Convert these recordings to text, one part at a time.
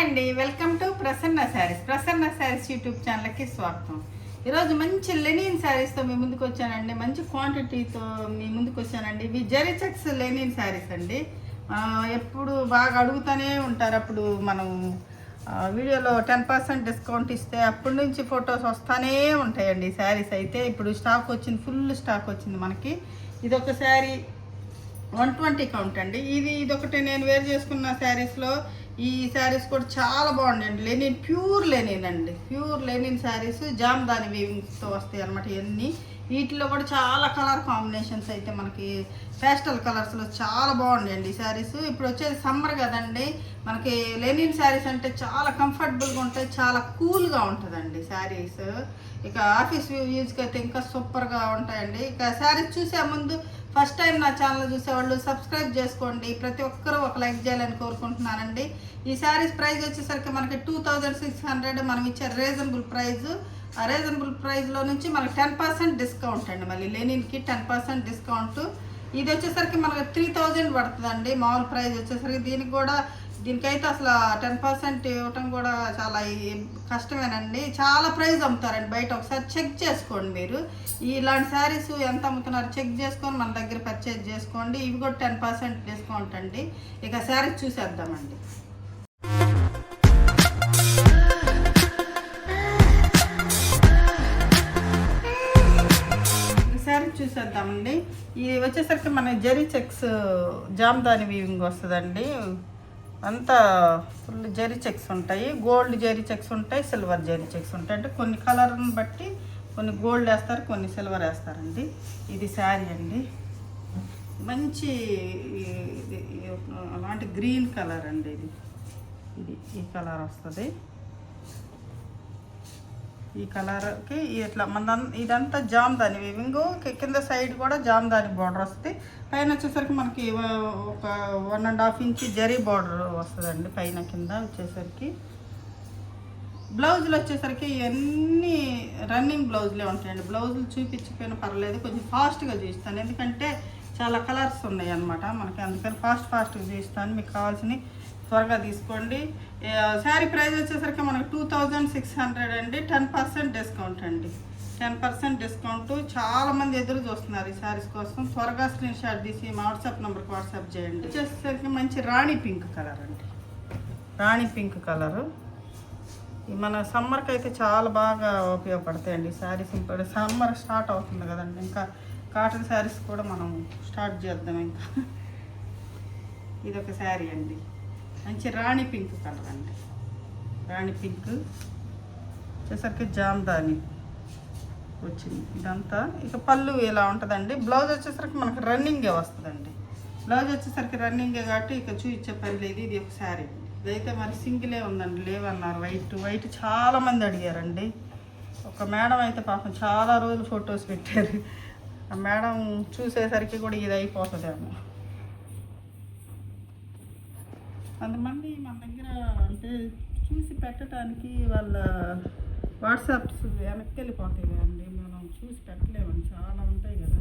అండి, welcome to Prasanna saris YouTube ఛానల్కి స్వాగతం. ఈరోజు మంచి లెనిన్ శారీస్తో మీ ముందుకు వచ్చానండి. మంచి క్వాంటిటీతో మీ ముందుకు వచ్చానండి. ఇవి జరీ చెక్స్ లెనిన్ శారీస్ అండి. ఎప్పుడు బాగా అడుగుతూనే ఉంటారు. అప్పుడు మనం వీడియోలో 10% డిస్కౌంట్ ఇస్తే అప్పటి నుంచి ఫొటోస్ వస్తూనే ఉంటాయండి. ఈ శారీస్ అయితే ఇప్పుడు స్టాక్ వచ్చింది, ఫుల్ స్టాక్ వచ్చింది మనకి. ఇదొక శారీ 120 కౌంట్ అండి. ఇదొకటి నేను వేర్ చేసుకున్న శారీస్లో ఈ శారీస్ కూడా చాలా బాగుండండి. లెనిన్, ప్యూర్ లెనిన్ అండి. ప్యూర్ లెనిన్ శారీస్ జామ్దాని వీవింగ్స్తో వస్తాయి అన్నమాట. ఇవన్నీ వీటిలో కూడా చాలా కలర్ కాంబినేషన్స్ అయితే మనకి పేస్టల్ కలర్స్లో చాలా బాగుండండి ఈ శారీస్. ఇప్పుడు వచ్చేది సమ్మర్ కదండి, మనకి లెనిన్ శారీస్ అంటే చాలా కంఫర్టబుల్గా ఉంటాయి, చాలా కూల్గా ఉంటుందండి శారీస్. ఇక ఆఫీస్ యూజ్కి అయితే ఇంకా సూపర్గా ఉంటాయండి. ఇక శారీస్ చూసే ముందు ఫస్ట్ టైం నా ఛానల్ చూసేవాళ్ళు సబ్స్క్రైబ్ చేసుకోండి. ప్రతి ఒక్కరూ ఒక లైక్ చేయాలని కోరుకుంటున్నానండి. ఈ శారీస్ ప్రైస్ వచ్చేసరికి మనకి 2600 మనం ఇచ్చే రీజనబుల్ ప్రైస్. ఆ రీజనబుల్ ప్రైస్లో నుంచి మనకి 10% డిస్కౌంట్ అండి. మళ్ళీ లెనిన్కి 10% డిస్కౌంట్. ఇది వచ్చేసరికి మనకి 3000 పడుతుందండి మామూలు ప్రైస్ వచ్చేసరికి. దీనికైతే అసలు 10% ఇవ్వటం కూడా చాలా కష్టమేనండి. చాలా ప్రైస్ అమ్ముతారండి బయట. ఒకసారి చెక్ చేసుకోండి మీరు. ఇలాంటి శారీస్ ఎంత అమ్ముతున్నారు చెక్ చేసుకొని మన దగ్గర పర్చేజ్ చేసుకోండి. ఇవి కూడా 10% డిస్కౌంట్ అండి. ఇక శారీస్ చూసేద్దామండి. చూసేద్దామండి. ఇది వచ్చేసరికి మన జరీ చెక్స్ జామ్దాని వీవింగ్ వస్తుందండి. అంతా ఫుల్ జరీ చెక్స్ ఉంటాయి. గోల్డ్ జరీ చెక్స్ ఉంటాయి, సిల్వర్ జరీ చెక్స్ ఉంటాయి. అంటే కొన్ని కలర్ని బట్టి కొన్ని గోల్డ్ వేస్తారు, కొన్ని సిల్వర్ వేస్తారండి. ఇది శారీ అండి. మంచి అలాంటి గ్రీన్ కలర్ అండి. ఈ కలర్ వస్తుంది. ఈ కలర్కి ఇట్లా ఇదంతా జామ్దాని వీవింగ్. కింద సైడ్ కూడా జామ్దాని బార్డర్ వస్తుంది. పైన వచ్చేసరికి మనకి ఒక 1.5 ఇంచ్ జరీ బార్డర్ వస్తుందండి పైన కింద వచ్చేసరికి. బ్లౌజులు వచ్చేసరికి ఇవన్నీ రన్నింగ్ బ్లౌజులే ఉంటాయండి. బ్లౌజులు చూపించకపోయినా పర్లేదు, కొంచెం ఫాస్ట్గా చూపిస్తాను ఎందుకంటే చాలా కలర్స్ ఉన్నాయి అన్నమాట మనకి. అందుకని ఫాస్ట్గా చూపిస్తాను. మీకు కావాల్సినవి త్వరగా తీసుకోండి. శారీ ప్రైస్ వచ్చేసరికి మనకు 2600 అండి. 10% డిస్కౌంట్ అండి. 10% డిస్కౌంట్. చాలామంది ఎదురు చూస్తున్నారు ఈ శారీస్ కోసం. త్వరగా స్క్రీన్ షాట్ తీసి మా వాట్సాప్ నెంబర్కి వాట్సాప్ చేయండి. వచ్చేసరికి మంచి రాణి పింక్ కలర్ అండి. రాణి పింక్ కలరు మన సమ్మర్కి అయితే చాలా బాగా ఉపయోగపడతాయండి ఈ శారీస్. ఇప్పుడు సమ్మర్ స్టార్ట్ అవుతుంది కదండి, ఇంకా కాటన్ శారీస్ కూడా మనం స్టార్ట్ చేద్దాం. ఇంకా ఇదొక శారీ అండి. మంచి రాణి పింక్ కలర్ అండి. రాణి పింక్ వచ్చేసరికి జామ్దాని వచ్చింది ఇదంతా. ఇక పళ్ళు ఇలా ఉంటుందండి. బ్లౌజ్ వచ్చేసరికి మనకు రన్నింగే వస్తుందండి. బ్లౌజ్ వచ్చేసరికి రన్నింగే కాబట్టి ఇక చూపించే పని లేదు. ఇది ఒక శారీ. ఇదైతే మరి సింగిలే ఉందండి, లేవన్నారు. వైట్ చాలామంది అడిగారండి. ఒక మేడం అయితే పాపం చాలా రోజులు ఫొటోస్ పెట్టారు. ఆ మేడం చూసేసరికి కూడా ఇది అయిపోతుందేమో. కొంతమంది మన దగ్గర అంటే చూసి పెట్టడానికి వాళ్ళ వాట్సాప్స్ వెనక్కి వెళ్ళిపోతాయి కదండి, మనం చూసి పెట్టలేమండి. చాలా ఉంటాయి కదా.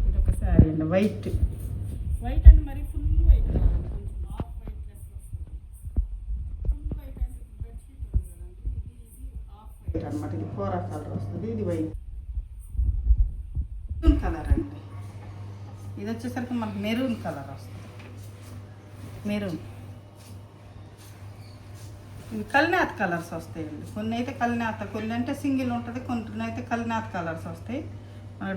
ఇది ఒక శారీ అండి. వైట్ అంటే మరి ఫుల్ వైట్, కొంచెం హాఫ్ వైట్ లెస్ వస్తుంది. ఫుల్ వైట్ అంటే బెడ్షీట్ ఉంది కదండి, ఇది హాఫ్ వైట్ అనమాట. ఇది కోరా కలర్ వస్తుంది. ఇది వైట్ కలర్ అండి. ఇది వచ్చేసరికి మనకు మెరూన్ కలర్ వస్తుంది. మెరూన్. ఇవి కలినాథ్ కలర్స్ వస్తాయండి. కొన్ని అయితే కలినాథ్, కొన్ని అంటే సింగిల్ ఉంటుంది, కొన్ని అయితే కలినాథ్ కలర్స్ వస్తాయి.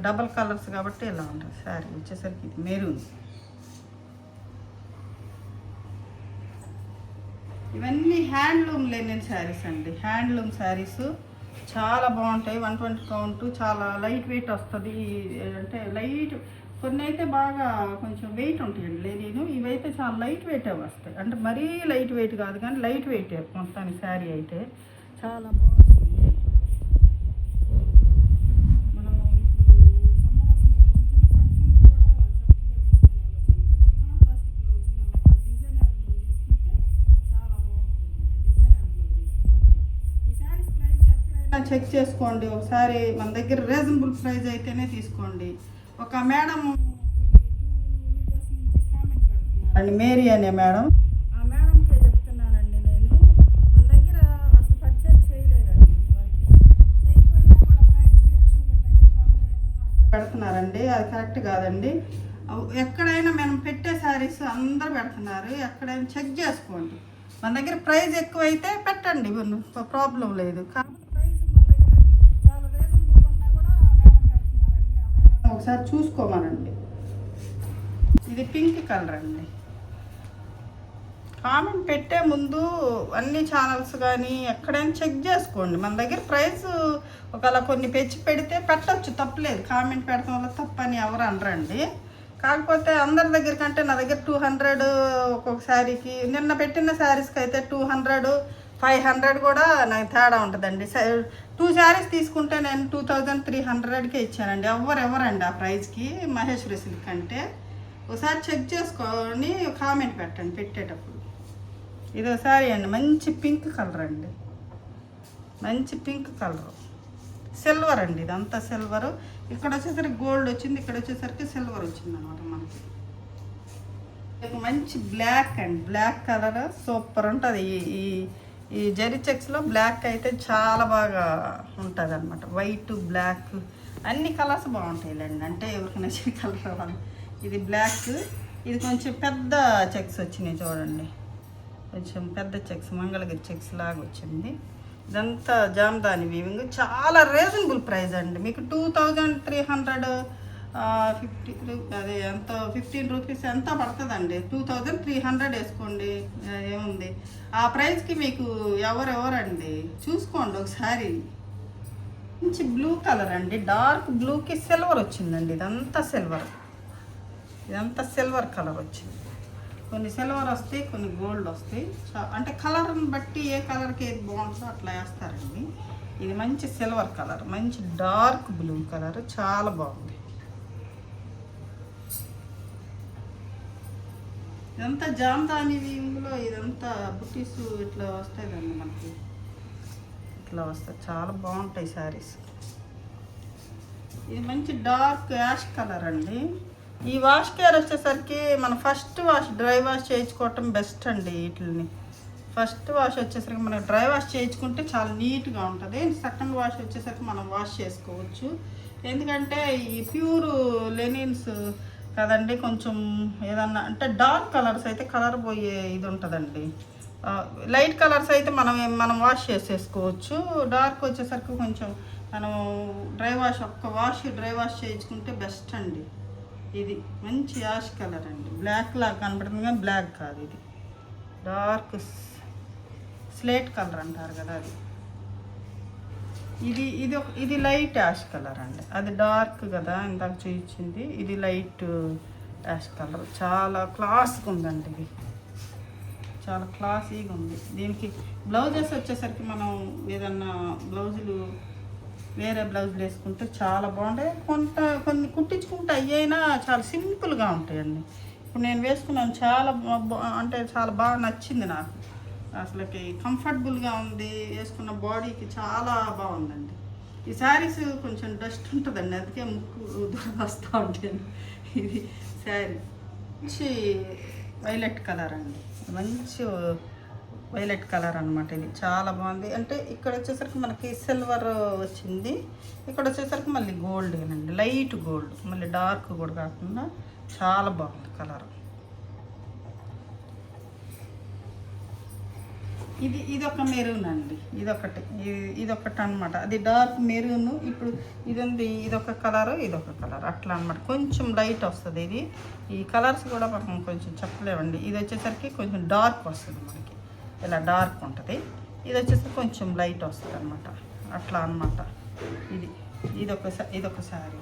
డబల్ కలర్స్ కాబట్టి ఇలా ఉంటుంది శారీ వచ్చేసరికి. ఇది మెరూన్. ఇవన్నీ హ్యాండ్లూమ్ లెనిన్ శారీస్ అండి. హ్యాండ్లూమ్ శారీస్ చాలా బాగుంటాయి. 120 కౌంట్. చాలా లైట్ వెయిట్ వస్తుంది. అంటే లైట్, కొన్ని అయితే బాగా కొంచెం వెయిట్ ఉంటాయండి లెనిన్. ఇవైతే చాలా లైట్ వెయిట్ వస్తాయి. అంటే మరీ లైట్ వెయిట్ కాదు కానీ లైట్ వెయిట్ మొత్తానికి శారీ అయితే చాలా బాగుంటుంది. మనం ఇప్పుడు సమ్మర్ వస్తుంది కదా, చిన్న ఫంక్షన్లో కూడా చక్కగా వేసుకుని వెళ్ళచ్చు. కొంచెం కాంట్రాస్ట్ బ్లౌజ్ డిజైనర్ బ్లౌజ్ తీసుకుంటే చాలా బాగుంటుంది. డిజైనర్ బ్లౌజ్ తీసుకొని ఈ శారీస్ ప్రైస్ ఎక్కడైనా చెక్ చేసుకోండి ఒకసారి. మన దగ్గర రీజనబుల్ ప్రైస్ అయితేనే తీసుకోండి. ఒక మేడం వీడియోస్ నుంచి కామెంట్ పెడుతున్నారు అండి, మేరీ అనే మేడం. ఆ మేడంకే చెప్తున్నానండి నేను. అది కరెక్ట్ కాదండి. ఎక్కడైనా మనం పెట్టే శారీస్ అందరు పెడుతున్నారు, ఎక్కడైనా చెక్ చేసుకోండి. మన దగ్గర ప్రైస్ ఎక్కువైతే పెట్టండి, ప్రాబ్లం లేదు. కాకపోతే ప్రైస్ మన దగ్గర చాలా రీజనబుల్ ఉన్నా కూడా మేడం పెడుతున్నారండి. ఆ మేడం ఒకసారి చూసుకోమనండి. ఇది పింక్ కలర్ అండి. కామెంట్ పెట్టే ముందు అన్ని ఛానల్స్ కానీ ఎక్కడైనా చెక్ చేసుకోండి. మన దగ్గర ప్రైస్ ఒకవేళ కొన్ని పెడితే పెట్టచ్చు, తప్పలేదు. కామెంట్ పెడతాం వల్ల తప్పని ఎవరు అనరండి. కాకపోతే అందరి దగ్గర కంటే నా దగ్గర 200 ఒక్కొక్క శారీకి, నిన్న పెట్టిన శారీస్కి అయితే 200, 500 కూడా నాకు తేడా ఉంటుందండి. 2 శారీస్ తీసుకుంటే నేను 2300కే ఇచ్చానండి. ఎవరండి ఆ ప్రైస్కి మహేశ్వరి సిల్క్ అంటే. ఒకసారి చెక్ చేసుకొని కామెంట్ పెట్టండి పెట్టేటప్పుడు. ఇది ఒకసారి అండి, మంచి పింక్ కలర్ అండి, మంచి పింక్ కలర్, సిల్వర్ అండి. ఇదంతా సిల్వర్. ఇక్కడ వచ్చేసరికి గోల్డ్ వచ్చింది, ఇక్కడ వచ్చేసరికి సిల్వర్ వచ్చింది అనమాట మనకి. మంచి బ్లాక్ అండి, బ్లాక్ కలర్ సూపర్ ఉంటుంది. ఈ జరీ చెక్స్లో బ్లాక్ అయితే చాలా బాగా ఉంటుంది అనమాట. వైట్, బ్లాక్ అన్ని కలర్స్ బాగుంటాయిలేండి. అంటే ఎవరికి నచ్చిన కలర్ వాళ్ళు. ఇది బ్లాక్, ఇది కొంచెం పెద్ద చెక్స్ వచ్చినాయి చూడండి, కొంచెం పెద్ద చెక్స్, మంగళగిరి చెక్స్ లాగా వచ్చింది. ఇదంతా జామ్దాని వీవింగ్, చాలా రీజనబుల్ ప్రైస్ అండి. మీకు 2350 అదే ఎంత 15 రూపీస్ ఎంత పడుతుందండి. 2300 వేసుకోండి, ఏముంది ఆ ప్రైస్కి. మీకు ఎవరండి చూసుకోండి ఒకసారి. మంచి బ్లూ కలర్ అండి, డార్క్ బ్లూకి సిల్వర్ వచ్చిందండి. ఇదంతా సిల్వర్ కలర్ వచ్చింది. కొన్ని సిల్వర్ వస్తాయి, కొన్ని గోల్డ్ వస్తాయి. అంటే కలర్ని బట్టి ఏ కలర్కి ఏది బాగుంటుందో అట్లా వేస్తారండి. ఇది మంచి సిల్వర్ కలర్, మంచి డార్క్ బ్లూ కలర్, చాలా బాగుంది. ఇదంతా జామ్దాని వీవింగ్లో ఇదంతా బుటీస్ ఇట్లా వస్తాయండి మనకి, ఇట్లా వస్తాయి. చాలా బాగుంటాయి శారీస్. ఇది మంచి డార్క్ యాష్ కలర్ అండి. ఈ వాష్ కేర్ వచ్చేసరికి మనం ఫస్ట్ వాష్, డ్రై వాష్ చేయించుకోవటం బెస్ట్ అండి. వీటిని ఫస్ట్ వాష్ వచ్చేసరికి మనం డ్రై వాష్ చేయించుకుంటే చాలా నీట్గా ఉంటుంది. సెకండ్ వాష్ వచ్చేసరికి మనం వాష్ చేసుకోవచ్చు. ఎందుకంటే ఈ ప్యూర్ లెనిన్స్ కదండి, కొంచెం ఏదన్నా అంటే డార్క్ కలర్స్ అయితే కలర్ పోయే ఇది ఉంటుందండి. లైట్ కలర్స్ అయితే మనం వాష్ చేసేసుకోవచ్చు. డార్క్ వచ్చేసరికి కొంచెం మనం డ్రై వాష్ డ్రై వాష్ చేయించుకుంటే బెస్ట్ అండి. ఇది మంచి యాష్ కలర్ అండి, బ్లాక్ లాగా కనపడుతుంది కానీ బ్లాక్ కాదు, ఇది డార్క్ స్లేట్ కలర్ అంటారు కదా అది. ఇది లైట్ యాష్ కలర్ అండి, అది డార్క్ కదా ఇందాక చూపించింది. ఇది లైట్ యాష్ కలర్, చాలా క్లాస్గా ఉందండి. ఇది చాలా క్లాసీగా ఉంది. దీనికి బ్లౌజెస్ వచ్చేసరికి మనం ఏదన్నా బ్లౌజులు వేరే బ్లౌజులు వేసుకుంటే చాలా బాగుంటాయి. కొన్ని కుట్టించుకుంటే అయ్యైనా చాలా సింపుల్గా ఉంటాయండి. ఇప్పుడు నేను వేసుకున్నాను, చాలా అంటే చాలా బాగా నచ్చింది నాకు. అసలుకి కంఫర్టబుల్గా ఉంది, వేసుకున్న బాడీకి చాలా బాగుందండి. ఈ శారీస్ కొంచెం డస్ట్ ఉంటుందండి, అందుకే ముక్కు వస్తూ ఉంటాను. ఇది శారీ మంచి వైలెట్ కలర్ అండి, మంచి వైలెట్ కలర్ అనమాట. ఇది చాలా బాగుంది. అంటే ఇక్కడ వచ్చేసరికి మనకి సిల్వర్ వచ్చింది, ఇక్కడ వచ్చేసరికి మళ్ళీ గోల్డ్ అండి, లైట్ గోల్డ్, మళ్ళీ డార్క్ కూడా కాకుండా చాలా బాగుంది కలర్. ఇదొక మెరూన్ అండి, ఇదొకటి అనమాట. అది డార్క్ మెరూన్. ఇప్పుడు ఇదొక కలర్, ఇదొక కలర్ అట్లా అనమాట. కొంచెం లైట్ వస్తుంది ఇది. ఈ కలర్స్ కూడా మనం కొంచెం చెప్పలేమండి. ఇది వచ్చేసరికి కొంచెం డార్క్ వస్తుంది మనకి, ఇలా డార్క్ ఉంటుంది. ఇది వచ్చేసరికి కొంచెం లైట్ వస్తుంది అనమాట, అట్లా అనమాట. ఇదొక శారీ.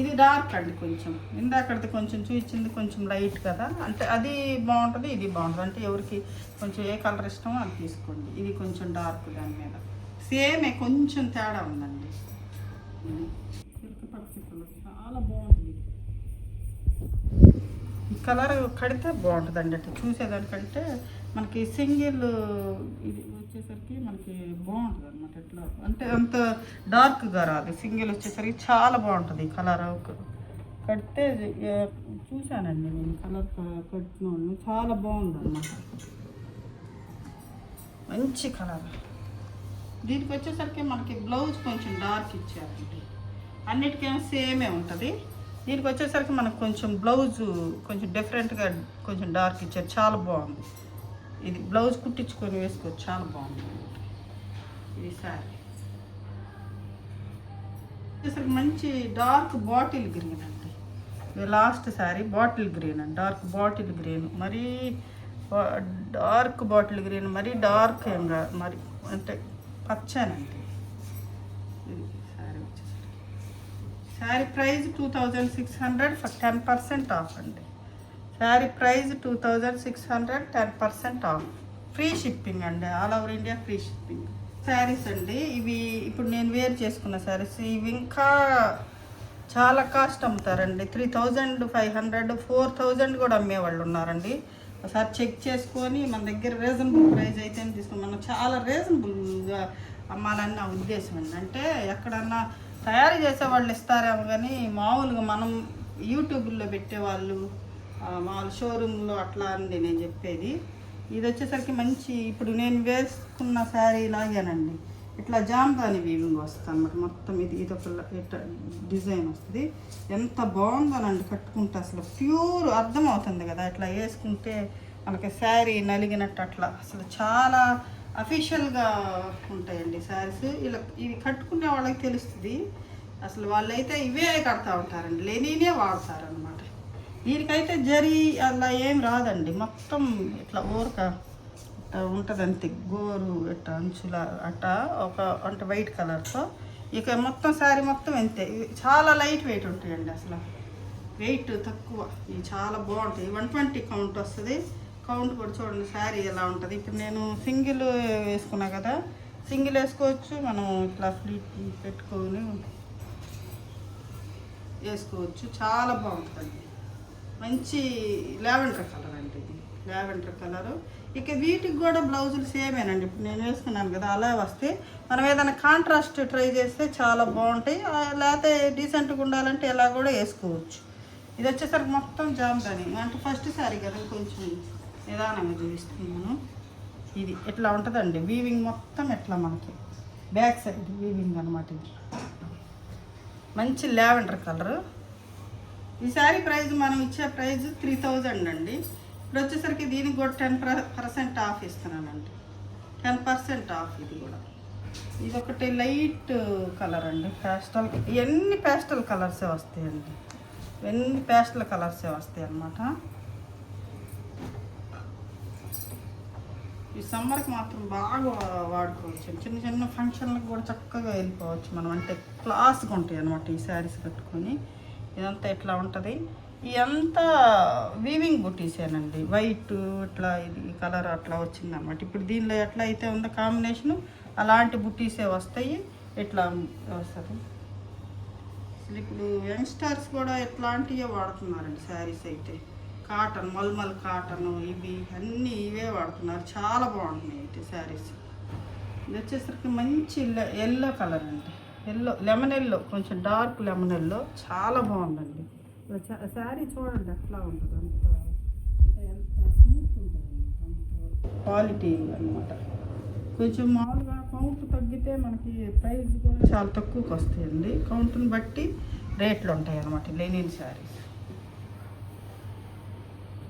ఇది డార్క్ అండి, కొంచెం ఇందాకది కొంచెం చూపించింది కొంచెం లైట్ కదా, అంటే అది బాగుంటుంది, ఇది బాగుంటుంది. అంటే ఎవరికి కొంచెం ఏ కలర్ ఇష్టమో అది తీసుకోండి. ఇది కొంచెం డార్క్, దాని మీద సేమే కొంచెం తేడా ఉందండి. చాలా బాగుంటుంది ఈ కలర్, కడితే బాగుంటుందండి. అంటే చూసేదానికంటే మనకి సింగిల్ ఇది వచ్చేసరికి మనకి బాగుంటుంది అనమాట. ఎట్లా అంటే అంత డార్క్గా రాదు, సింగిల్ వచ్చేసరికి చాలా బాగుంటుంది ఈ కలర్. కడితే చూశానండి నేను, కలర్ కడుతున్నాను, చాలా బాగుంది అన్నమాట. మంచి కలర్. దీనికి వచ్చేసరికి మనకి బ్లౌజ్ కొంచెం డార్క్ ఇచ్చారండి. అన్నిటికేమో సేమే ఉంటుంది. దీనికి వచ్చేసరికి మనకు కొంచెం బ్లౌజు కొంచెం డిఫరెంట్గా కొంచెం డార్క్ ఇచ్చారు, చాలా బాగుంది. ఇది బ్లౌజ్ కుట్టించుకొని వేసుకోవచ్చు, చాలా బాగుంది. ఇది శారీ వచ్చేసరికి మంచి డార్క్ బాటిల్ గ్రీన్ అండి. ఇది లాస్ట్ శారీ బాటిల్ గ్రీన్ అండి, డార్క్ బాటిల్ గ్రీన్, మరీ డార్క్ బాటిల్ గ్రీన్, మరీ డార్క్ ఏంగా మరి అంటే పచ్చనండి. ఇది శారీ వచ్చేసరికి శారీ ప్రైస్ 2600 ఫర్ 10% ఆఫ్ అండి. Saree price 2600, 10% off, free shipping అండి, all over India free shipping. Sarees అండి ఇవి ఇప్పుడు నేను వేర్ చేసుకున్న శారీస్, ఇవి ఇంకా చాలా కాస్ట్ అమ్ముతారండి. 3500, 4000 కూడా అమ్మేవాళ్ళు ఉన్నారండి. ఒకసారి చెక్ చేసుకొని మన దగ్గర రీజనబుల్ ప్రైస్ అయితే తీసుకుని మనం చాలా రీజనబుల్గా అమ్మాలని నా ఉద్దేశం అండి. అంటే ఎక్కడన్నా తయారు చేసే వాళ్ళు ఇస్తారేమో కానీ మామూలుగా మనం యూట్యూబ్లో పెట్టేవాళ్ళు మామూలు షోరూంలో అట్లా అండి నేను చెప్పేది. ఇది వచ్చేసరికి మంచి ఇప్పుడు నేను వేసుకున్న శారీ లాగానండి, ఇట్లా జామ్దాని వీవింగ్ వస్తుంది అన్నమాట. మొత్తం ఇది ఒక ఇట్లా డిజైన్ వస్తుంది. ఎంత బాగుందోనండి కట్టుకుంటే, అసలు ప్యూర్ అర్థమవుతుంది కదా ఇట్లా వేసుకుంటే మనకి శారీ నలిగినట్టు అట్లా. అసలు చాలా అఫీషియల్గా ఉంటాయండి శారీస్. ఇలా ఇవి కట్టుకునే వాళ్ళకి తెలుస్తుంది. అసలు వాళ్ళైతే ఇవే కడతా ఉంటారండి, లెనినే వాడతారనమాట. దీనికైతే జరీ అలా ఏం రాదండి, మొత్తం ఇట్లా ఊరక ఉంటుంది అంతే, గోరు ఇట్లా అంచుల అట్ట ఒక అంటే వైట్ కలర్తో. ఇక మొత్తం శారీ మొత్తం అంతే. చాలా లైట్ వెయిట్ ఉంటాయండి, అసలు వెయిట్ తక్కువ. ఇవి చాలా బాగుంటాయి. 120 కౌంట్ వస్తుంది. కౌంట్ కూడా చూడండి శారీ ఎలా ఉంటుంది. ఇప్పుడు నేను సింగిల్ వేసుకున్నా కదా, సింగిల్ వేసుకోవచ్చు, మనం ఇట్లా ఫ్లీట్ పెట్టుకొని వేసుకోవచ్చు, చాలా బాగుంటుంది. మంచి లావెండర్ కలర్ అండి ఇది, లావెండర్ కలరు. ఇక వీటికి కూడా బ్లౌజులు సేమేనండి, ఇప్పుడు నేను వేసుకున్నాను కదా అలా వస్తే. మనం ఏదైనా కాంట్రాస్ట్ ట్రై చేస్తే చాలా బాగుంటాయి, లేకపోతే డీసెంట్గా ఉండాలంటే ఎలా కూడా వేసుకోవచ్చు. ఇది వచ్చేసరికి మొత్తం జామ్దాని అంటే ఫస్ట్ శారీ కదా, కొంచెం నిదానంగా చూపిస్తున్నాను. ఇది ఎట్లా ఉంటుందండి వీవింగ్ మొత్తం, ఎట్లా మనకి బ్యాక్ సైడ్ వీవింగ్ అనమాట. ఇది మంచి లావెండర్ కలరు. ఈ శారీ ప్రైస్ మనం ఇచ్చే ప్రైస్ 3000 అండి. ఇప్పుడు వచ్చేసరికి దీనికి కూడా 10% ఆఫ్ ఇస్తున్నానండి, 10% ఆఫ్. ఇది కూడా ఇది ఒకటి లైట్ కలర్ అండి, పేస్టల్. ఇవన్నీ పేస్టల్ కలర్సే వస్తాయండి, ఇవన్నీ పేస్టల్ కలర్సే వస్తాయి అన్నమాట. ఈ సమ్మర్కి మాత్రం బాగా వాడుకోవచ్చు, చిన్న చిన్న ఫంక్షన్లకు కూడా చక్కగా వెళ్ళిపోవచ్చు మనం. అంటే క్లాస్గా ఉంటాయి అన్నమాట ఈ శారీస్ కట్టుకొని. ఇదంతా ఇట్లా ఉంటుంది. ఇదంతా వీవింగ్ బుటీసేనండి, వైట్ ఇట్లా ఇది కలర్ అట్లా వచ్చిందన్నమాట. ఇప్పుడు దీనిలో ఎట్లా అయితే ఉందో కాంబినేషను అలాంటి బుటీసే వస్తాయి, ఇట్లా వస్తుంది. అసలు ఇప్పుడు యంగ్స్టర్స్ కూడా ఎట్లాంటివే వాడుతున్నారండి శారీస్ అయితే. కాటన్, మల్మల్ కాటను, ఇవి అన్నీ ఇవే వాడుతున్నారు, చాలా బాగుంటున్నాయి అయితే శారీస్. ఇది వచ్చేసరికి మంచి ఎల్లో కలర్ అండి, ఎల్లో లెమన్ ఎల్లో, కొంచెం డార్క్ లెమన్ ఎల్లో, చాలా బాగుందండి. శారీ చూడండి ఎట్లా ఉంటుంది, ఎంత స్మూత్ ఉంటుంది అంత క్వాలిటీ అనమాట. కొంచెం మామూలుగా కౌంట్ తగ్గితే మనకి ప్రైస్ కూడా చాలా తక్కువకి వస్తాయండి. కౌంట్ని బట్టి రేట్లు ఉంటాయి అన్నమాట లెనిన్ శారీస్.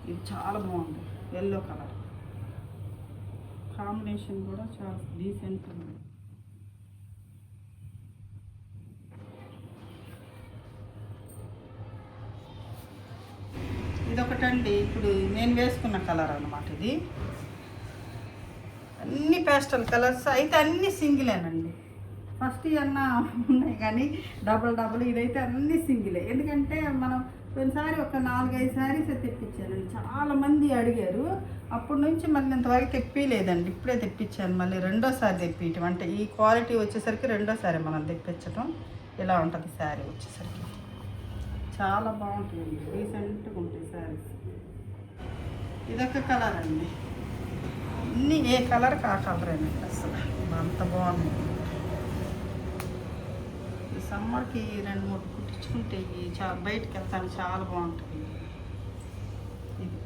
ఇది చాలా బాగుంది, ఎల్లో కలర్ కాంబినేషన్ కూడా చాలా డీసెంట్ ఉంది. ఇదొకటండి ఇప్పుడు నేను వేసుకున్న కలర్ అన్నమాట. ఇది అన్ని పేస్టల్ కలర్స్ అయితే అన్నీ సింగిలేనండి. ఫస్ట్ ఇవన్నా ఉన్నాయి కానీ డబుల్ ఇదైతే అన్నీ సింగిలే. ఎందుకంటే మనం కొన్నిసారి ఒక 4-5 శారీస్ తెప్పించానండి, చాలామంది అడిగారు. అప్పటి నుంచి మళ్ళీ ఇంతవరకు తెప్పిలేదండి, ఇప్పుడే తెప్పించాను. మళ్ళీ రెండోసారి తెప్పించడం అంటే ఈ క్వాలిటీ వచ్చేసరికి రెండోసారి మనం తెప్పించడం. ఇలా ఉంటుంది శారీ వచ్చేసరికి, చాలా బాగుంటుంది, రీసెంట్గా ఉంటాయి శారీస్. ఇదొక కలర్ అండి, అన్నీ ఏ కలర్కి ఆ కలరేనండి, అసలు అంత బాగుంది. ఈ సమ్మర్కి 2-3 కుట్టించుకుంటే బయటకు వెళ్తాను, చాలా బాగుంటుంది. ఇది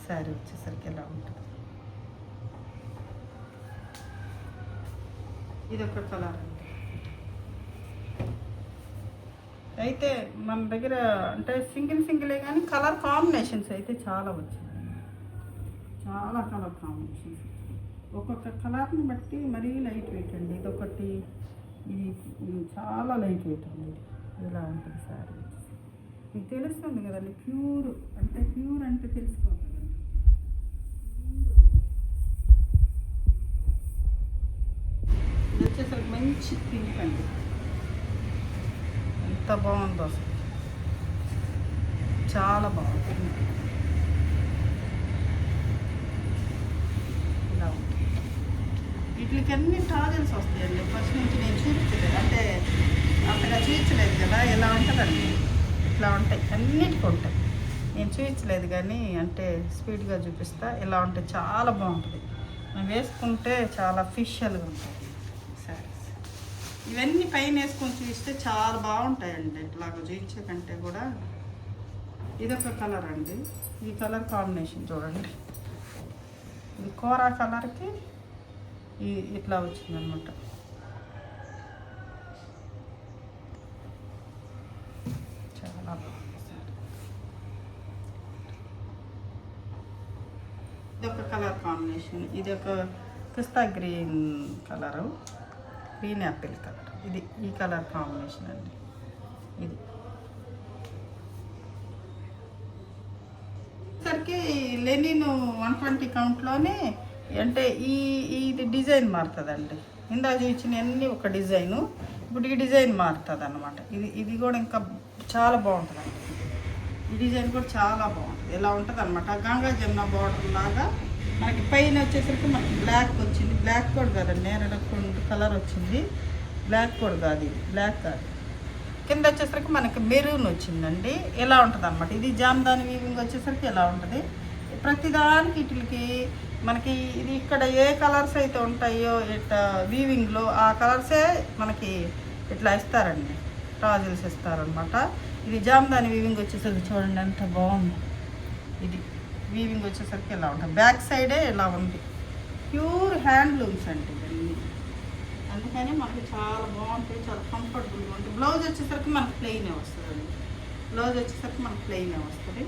శారీ వచ్చేసరికి ఎలా ఉంటుంది. ఇదొక కలర్ అండి, అయితే మన దగ్గర అంటే సింగిలే కానీ కలర్ కాంబినేషన్స్ అయితే చాలా వచ్చింది. చాలా కలర్ కాంబినేషన్స్, ఒక్కొక్క కలర్ని బట్టి మరీ లైట్ వెయిట్ అండి. ఇదొకటి, ఇది చాలా లైట్ వెయిట్ అండి. ఇలా ఉంటుంది శారీ. మీకు తెలుస్తుంది కదండి, ప్యూర్ అంటే తెలుసుకోవాలి కదండి. ఇది వచ్చేసరికి మంచి పింక్ అండి. ఎంత బాగుందో అసలు, చాలా బాగుంది. ఇలా ఉంటుంది. వీటికి అన్ని టాజల్స్ వస్తాయండి. ఫస్ట్ నుంచి నేను చూపించలేదు, అంటే అంతగా చూపించలేదు కదా. ఎలా ఉంటుందండి, ఇట్లా ఉంటాయి, అన్నిటికీ ఉంటాయి. నేను చూపించలేదు కానీ అంటే స్పీడ్గా చూపిస్తా. ఇలా ఉంటాయి, చాలా బాగుంటుంది. మనం వేసుకుంటే చాలా అఫీషియల్గా ఉంటాయి శారీస్. ఇవన్నీ పైన వేసుకొని చూస్తే చాలా బాగుంటాయండి. ఇట్లాగ చూపించే కంటే కూడా. ఇదొక కలర్ అండి. ఈ కలర్ కాంబినేషన్ చూడండి. ఇది కోరా కలర్కి ఇట్లా వచ్చిందనమాట. చాలా బాగుంది సార్. ఇదొక కలర్ కాంబినేషన్. ఇది ఒక pista green colour, green apple colour. ఇది ఈ కలర్ కాంబినేషన్ అండి. ఇది సరికి లెనిన్ 120 కౌంట్లోనే అంటే ఇది డిజైన్ మారుతుందండి. ఇందా చూపించిన అన్నీ ఒక డిజైను, ఇప్పుడు ఈ డిజైన్ మారుతుంది అనమాట. ఇది కూడా ఇంకా చాలా బాగుంటుందండి. ఈ డిజైన్ కూడా చాలా బాగుంటుంది. ఇలా ఉంటుంది అనమాట. గంగా జమున బార్డర్ లాగా మనకి పైన వచ్చేసరికి మనకి బ్లాక్ వచ్చింది. బ్లాక్ కూడా కాదండి, నేరేడు కలర్ వచ్చింది. బ్లాక్ కూడా కాదు, ఇది బ్లాక్ కాదు. కింద వచ్చేసరికి మనకి మెరూన్ వచ్చిందండి. ఎలా ఉంటుంది అనమాట. ఇది జామ్దాని వీవింగ్ వచ్చేసరికి ఎలా ఉంటుంది. ప్రతిదానికి వీటికి మనకి ఇది ఇక్కడ ఏ కలర్స్ అయితే ఉంటాయో ఇట్లా వీవింగ్లో ఆ కలర్సే మనకి ఇట్లా ఇస్తారండి, టాజిల్స్ ఇస్తారనమాట. ఇది జామ్దాని వీవింగ్ వచ్చేసరికి చూడండి ఎంత బాగుంది. ఇది వీవింగ్ వచ్చేసరికి ఎలా ఉంటుంది, బ్యాక్ సైడే ఇలా ఉంది. ప్యూర్ హ్యాండ్లూమ్స్ అండి ఇవన్నీ. అందుకని మనకి చాలా బాగుంటుంది, చాలా కంఫర్టబుల్గా ఉంటుంది. బ్లౌజ్ వచ్చేసరికి మనకు ప్లెయినే వస్తుందండి. బ్లౌజ్ వచ్చేసరికి మనకు ప్లెయినే వస్తుంది.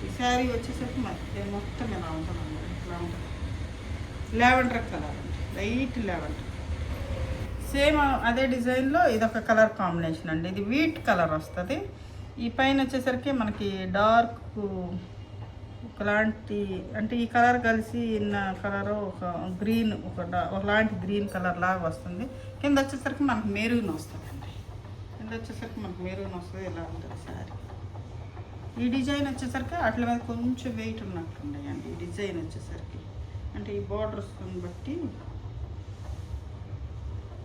ఈ శారీ వచ్చేసరికి మనకి మొత్తం ఎలా ఉంటుంది అన్నమాట. ఇట్లా ఉంటుంది. లావెండర్ కలర్ అండి, లైట్ లావెండర్. సేమ్ అదే డిజైన్లో ఇదొక కలర్ కాంబినేషన్ అండి. ఇది వీట్ కలర్ వస్తుంది. ఈ పైన వచ్చేసరికి మనకి డార్క్ ఒకలాంటి, అంటే ఈ కలర్ కలిసి ఉన్న కలర్ ఒక గ్రీన్, ఒకలాంటి గ్రీన్ కలర్ లాగా వస్తుంది. కింద వచ్చేసరికి మనకు మెరూన్ వస్తుంది అండి. కింద వచ్చేసరికి మనకు మెరూన్ వస్తుంది. ఇలా ఉంటుంది శారీ. ఈ డిజైన్ వచ్చేసరికి అట్ల మీద కొంచెం వెయిట్ ఉన్నట్టుండయండి. ఈ డిజైన్ వచ్చేసరికి అంటే ఈ బార్డర్స్ని బట్టి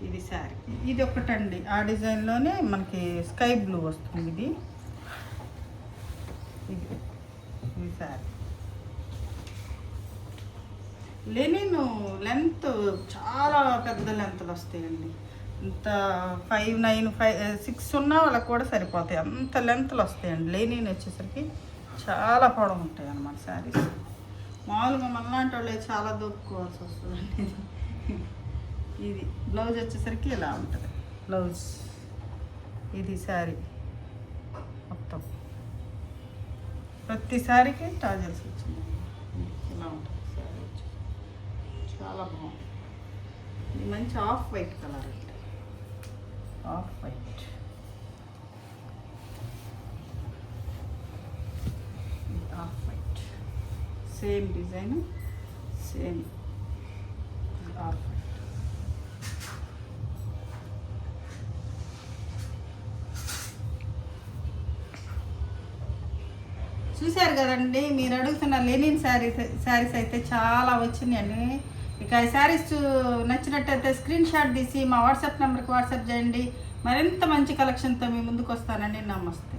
ఇది శారీ. ఇది ఒకటండి, ఆ డిజైన్లోనే మనకి స్కై బ్లూ వస్తుంది. ఇది శారీ. లెనిన్ లెంత్ చాలా పెద్ద లెంత్లు వస్తాయండి. ఇంత 5, 9, 5, 6 ఉన్న వాళ్ళకి కూడా సరిపోతాయి, అంత లెంత్లు వస్తాయండి. లెనిన్ వచ్చేసరికి చాలా పొడవు ఉంటాయి అన్నమాట శారీస్. మామూలుగా మనలాంటి వాళ్ళు చాలా దొక్కుకోవాల్సి వస్తుందండి. ఇది బ్లౌజ్ వచ్చేసరికి ఇలా ఉంటుంది బ్లౌజ్. ఇది శారీ మొత్తం ప్రతి శారీకి టాజల్స్ వచ్చింది. ఇలా ఉంటుంది శారీ వచ్చి చాలా బాగుంది. ఇది మంచి ఆఫ్ వైట్ కలర్ అండి, off white. Off white same design, same off white. చూశారు కదండి, మీరు అడుగుతున్న లెనిన్ శారీస్ అయితే చాలా వచ్చినాయండి. ఇక ఈ శారీస్ నచ్చినట్టయితే స్క్రీన్ షాట్ తీసి మా వాట్సాప్ నెంబర్కి వాట్సాప్ చేయండి. మరింత మంచి కలెక్షన్తో మీ ముందుకు వస్తానండి. నమస్తే.